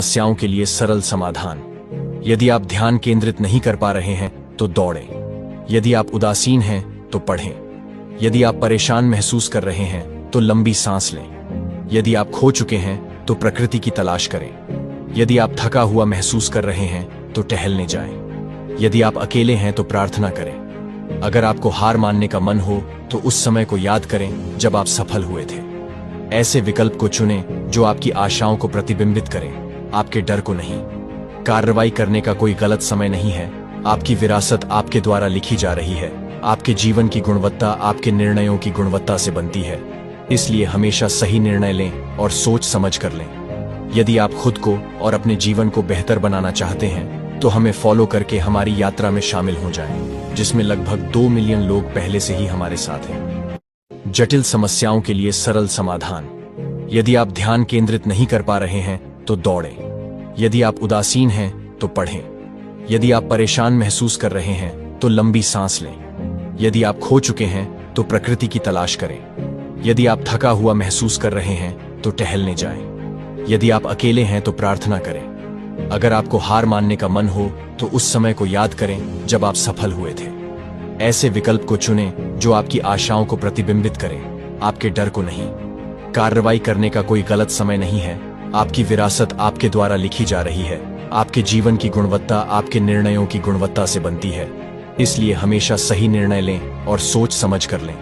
समस्याओं के लिए सरल समाधान। यदि आप ध्यान केंद्रित नहीं कर पा रहे हैं तो दौड़ें। यदि आप उदासीन हैं तो पढ़ें। यदि आप परेशान महसूस कर रहे हैं तो लंबी सांस लें। यदि आप खो चुके हैं तो प्रकृति की तलाश करें। यदि आप थका हुआ महसूस कर रहे हैं तो टहलने जाएं। यदि आप अकेले हैं तो प्रार्थना करें। अगर आपको हार मानने का मन हो तो उस समय को याद करें जब आप सफल हुए थे। ऐसे विकल्प को चुनें जो आपकी आशाओं को प्रतिबिंबित करें, आपके डर को नहीं। कार्रवाई करने का कोई गलत समय नहीं है। आपकी विरासत आपके द्वारा लिखी जा रही है। आपके जीवन की गुणवत्ता आपके निर्णयों की गुणवत्ता से बनती है। इसलिए हमेशा सही निर्णय लें और सोच समझ कर लें। यदि आप खुद को और अपने जीवन को बेहतर बनाना चाहते हैं तो हमें फॉलो करके हमारी यात्रा में शामिल हो जाएं, जिसमें लगभग 2 मिलियन लोग पहले से ही हमारे साथ हैं। जटिल समस्याओं के लिए सरल समाधान। यदि आप ध्यान केंद्रित नहीं कर पा रहे हैं तो दौड़ें। यदि आप उदासीन हैं तो पढ़ें। यदि आप परेशान महसूस कर रहे हैं तो लंबी सांस लें। यदि आप खो चुके हैं तो प्रकृति की तलाश करें। यदि आप थका हुआ महसूस कर रहे हैं तो टहलने जाएं। यदि आप अकेले हैं तो प्रार्थना करें। अगर आपको हार मानने का मन हो तो उस समय को याद करें जब आप सफल हुए थे। ऐसे विकल्प को चुनें जो आपकी आशाओं को प्रतिबिंबित करें, आपके डर को नहीं। कार्रवाई करने का कोई गलत समय नहीं है। आपकी विरासत आपके द्वारा लिखी जा रही है। आपके जीवन की गुणवत्ता आपके निर्णयों की गुणवत्ता से बनती है। इसलिए हमेशा सही निर्णय लें और सोच समझ कर लें।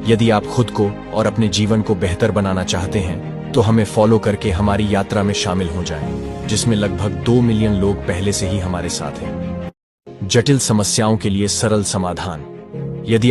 यदि आप खुद को और अपने जीवन को बेहतर बनाना चाहते हैं तो हमें फॉलो करके हमारी यात्रा में शामिल हो जाएं, जिसमें लगभग 2 मिलियन लोग पहले से ही हमारे साथ हैं। जटिल समस्याओं के लिए सरल समाधान।